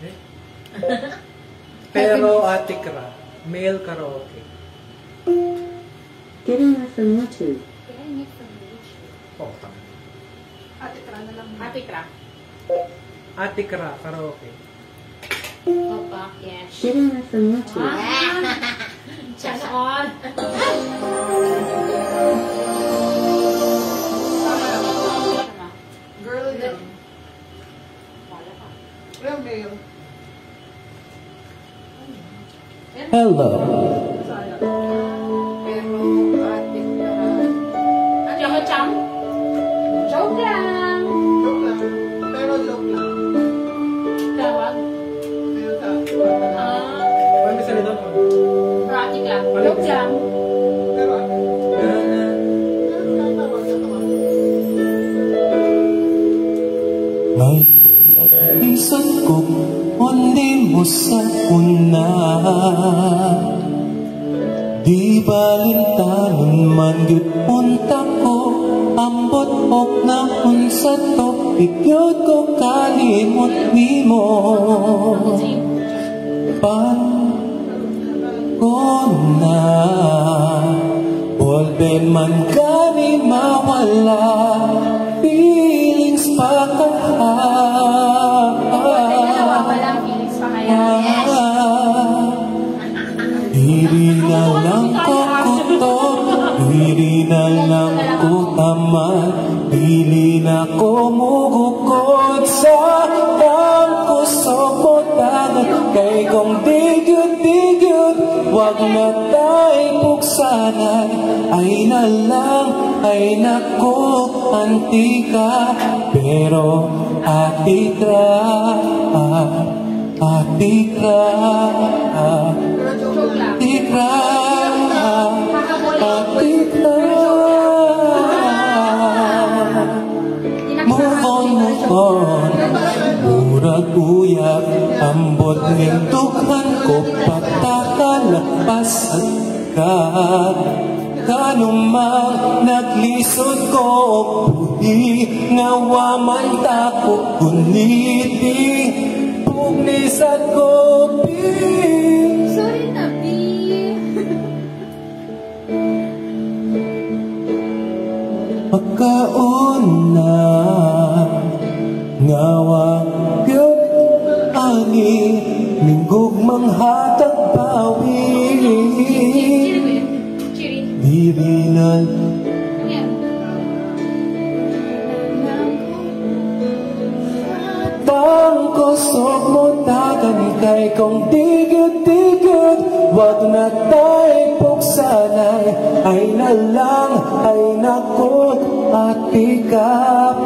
Eh? Pero Ate Kra, male karaoke. Getting it from YouTube. Getting it from YouTube. Oh, tama. Ate Kra na lang. Ate Kra. Ate Kra, karaoke. Opa, yes. Getting it from YouTube. Sana all. Girl din. Real male. Hello. Pero Ate Kra. Ano ka, Cham? Joke lang. Joke lang. Pero joke lang. Tawag. Pero Paano may salita mo? Ate Kra. Joke lang. pero Ate May isang ko hindi mo sa una. Di balintanon man gipunta ko, ambot ok na unsa to, igyod ko kalimot nimo. Pan ko na volve man gani mawala, feelings pa Walang feelings pa kaya. Diri na lang ko kuto, diri na lang ko taman, dili na ko mugukod sa tangko sopotan. Kay kong digyud, wag na tayo puksanay, ay na lang, ay nako, antika. Pero Ate Kra, Ate Kra, Ate Kra, Ate Kra. Move on, murag uyak, ambot ng dughan ko, patakalapas at kat. Kanumang naglisod ko, puhi, ngawa man tako, kuniti, pugnis at kopi. Sorry na, B. Pagkaon na, ngawa, yun, ani, minggog manghatag bawi. Diri na tangkosog mo tagan kay kong tigid, wag na tayo puksanay, ay na lang, ay nakot, Ate Kap.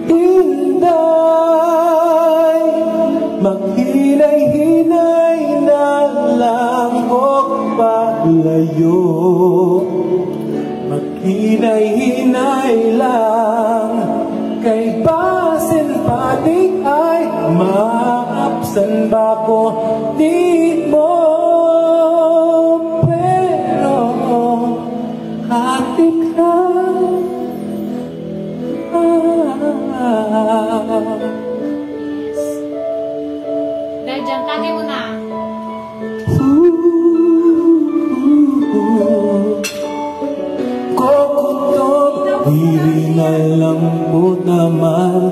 Hinday, maghinay-hinay na lang kong palayo. Maghinay-hinay lang, kay basin patik ay maapsan ba ko di mo. Pero Ate Kra, Dahil dyan, tagay mo na. Kokutog, diri na lang po naman,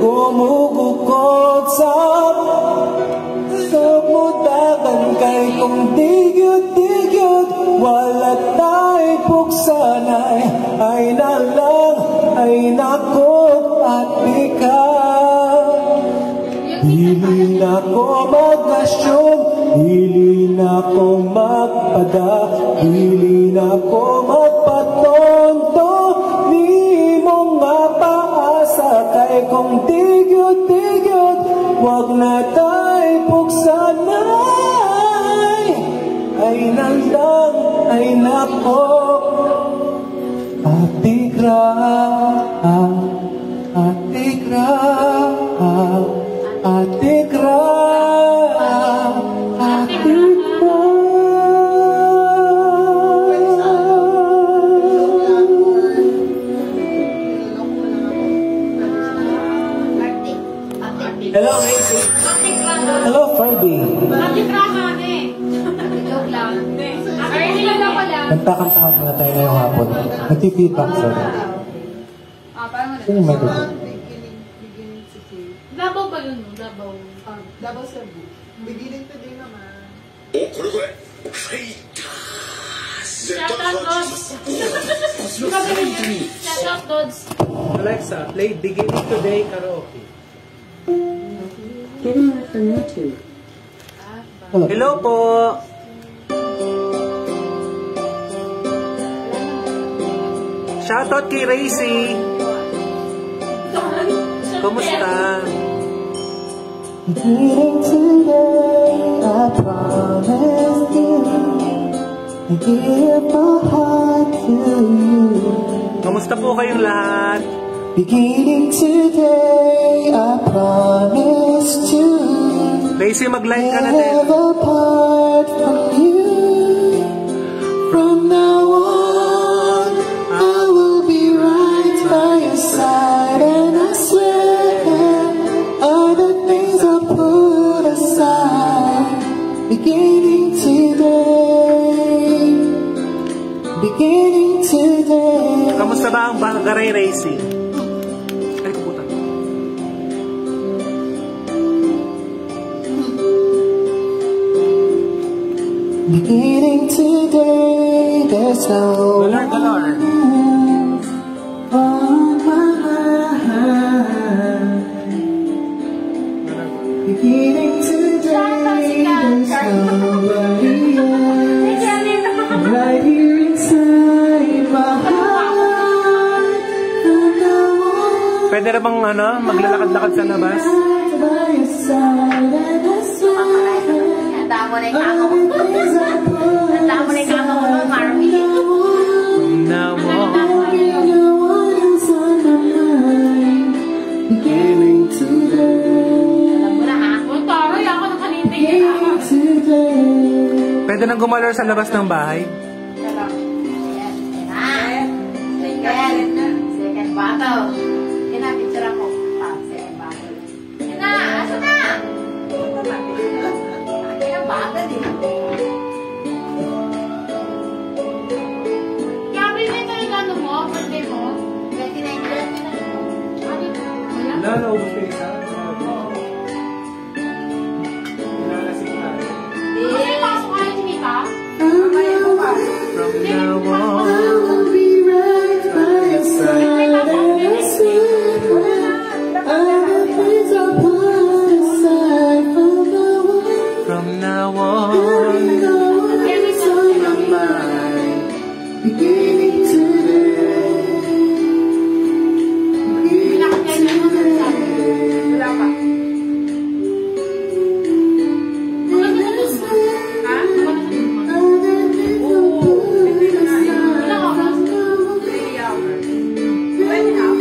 kumukukot sa mutagan kay kong digyod, wala tayo puksanay, ay na lang, ay nakot, Ate Kap. Dili na ko mag-assume, dili na ko magpada, dili na ko magpatonto, di mo nga paasa kay kong tigyod, wag na tayo puksanay, ay nandang, ay nako, Ate Kra, Ate Kra, Ate Kra, Ate Kra. Hello, Macy. Hello, Ferdy. Atikra ka ne. Joke lang. Ay, nilala ko lang. Nagtakantahan muna tayo ngayong hapon. Nagtitipang, sorry. Parang Sino may ito? Beginning to say. Dabaw ba yun? Dabaw. Double Cebu. Beginning today naman. Shout out, Dods. Shout out, Dods. Alexa, play Beginning Today karaoke. Getting off on YouTube. Hello po! Shoutout kay Racy! Kumusta? Beginning today, I promise you, I give my heart to you. Kumusta po kayong lahat? Beginning today, I promise to Racy, mag-like ka na din. never part from you. From now on, I will be right by your side, and I swear other things I put aside. Beginning today, beginning today. Kamusta ba ang Banggaray, Racy? Ay, kuputan. Beginning today, there's no Galar, galar. move on my mind. Beginning today, there's nobody else right here inside my heart. From now on, Pwede na bang maglalakad-lakad sa labas? by your side, and I swear Handa mo na yung kamo. Handa mo na yung kamo mo, Marmy. From now on, no one else on my mind. Beginning today, Alam mo na ha? Kung taroy ako ng kanintay niya. beginning today. pwede nang gumalor sa labas ng bahay? Second bottle. Yan na, picture ako. Second bottle. Yan na, asa na? Akin ang bottle eh. Kaya ba yun ito yung ano mo? Birthday mo? 29 years na. Ano? Wala? Wala, naubos ko isa. Nilalasing tayo. Hindi, pasok kayo, Chinita. From now on, I will be right by your side, and I swear other things I put aside. From now on, from now on, no one else on my mind. Beginning today, beginning today. Wala pa. Wala na sa luma. Ha? Wala na sa luma. Other things I put aside. Ilang oras? 3 hours.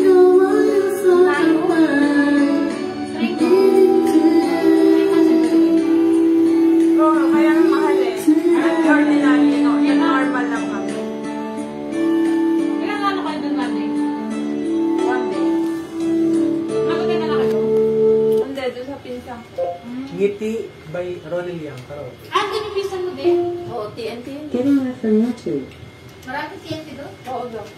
No one else on my mind. Beginning today. Oo, kaya ang mahal eh. Ang ordinary, no? Yung normal lang kami. Ilang ano kayo dun, Monday? One day. Nakagay na kayo? Hindi, doon sa pinsang ko. Ngiti by Ronnie Liang karaoke. Ah, doon yung pizza mo din? Oo, TNT. Getting off on YouTube. Marami TNT doon? Oo, doon.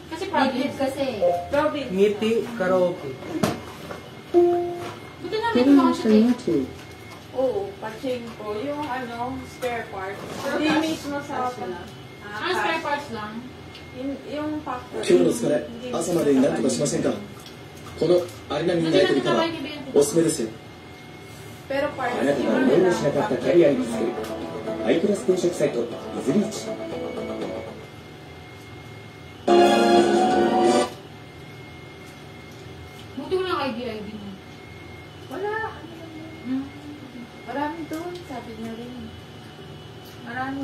Kasi province kasi. Province. Ngiti karaoke. Buti namin Getting ito off siya on eh. YouTube. Oo, paching ko. Yung spare part. Hindi mismo sa Ah, spare parts lang. yung factory. 今日の疲れ朝までに何とかしませんかこのアリナミンナイトリカはおすすめですよ Pero part. あなたが思いもしなかったキャリアにつけるハイクラス転職サイトイズリーチ Buti ko lang ID mo. Wala. Marami doon, sabi niya rin. Marami.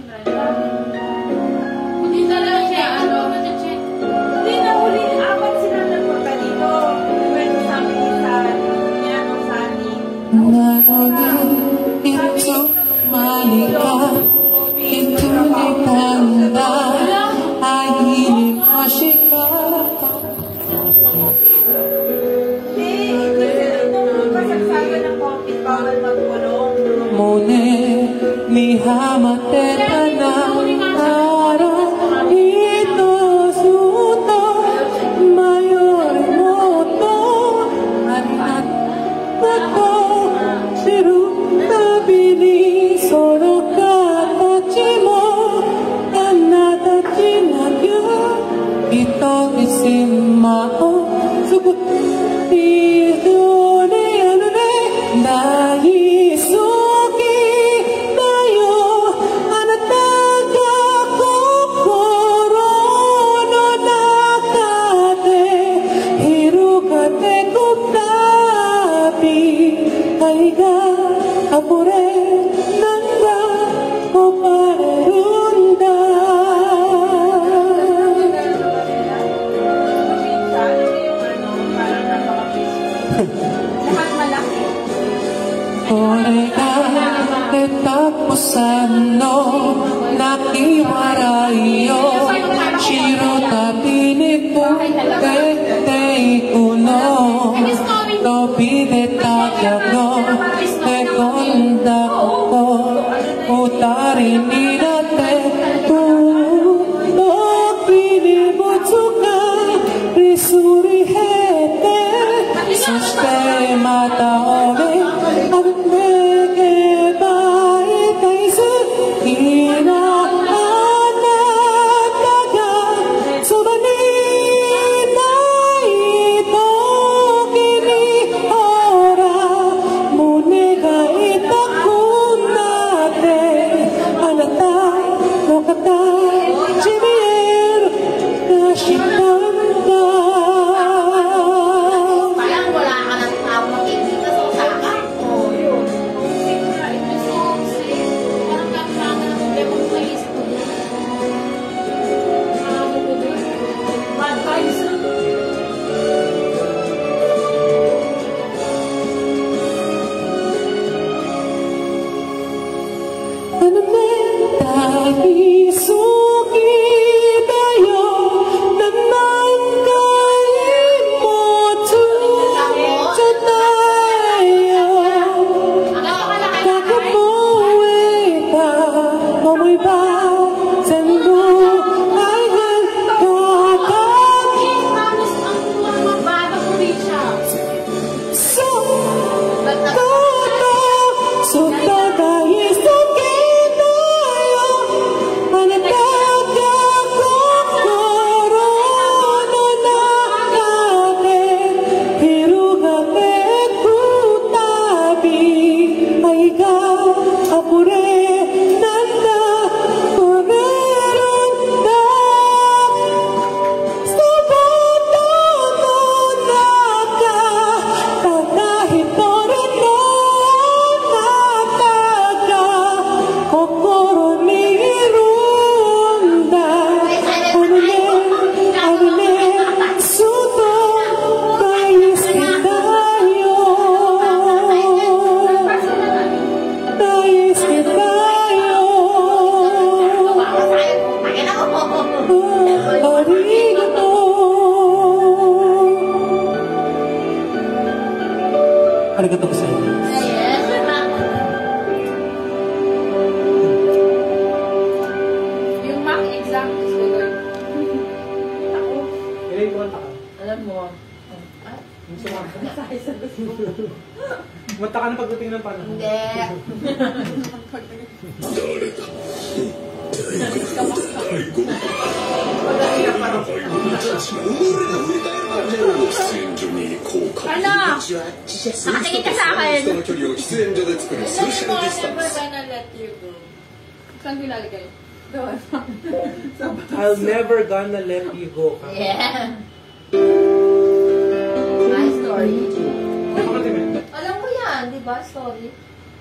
Buti talaga siya, nag-check. Hindi na huli. Apat sila nagpunta dito. Pwede sa amin sa niya, no, sa amin. 나가는 into 마니까 into 내 방다 아이는 마실까 Hindi sila Arigatou gozaimasu. Yung mock exam is good. Ako, Kailan ko ka? alam mo, Mata ka na pagdating ng panahon. hindi. Ano? Nakatingin ka sa akin. その距離を喫煙所で作るソーシャルディスタンス gonna let you go. Saan ko ilalagay? Doon. I'll never gonna let you go. Yeah. My story. Alam mo yan, di ba? Story.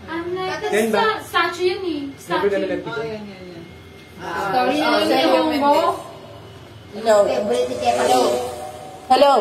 I'm like, Then that's statue yun eh. Never gonna let Statue. you go. Story yun yung mo. Hello. Favorite ni Kepa. Hello.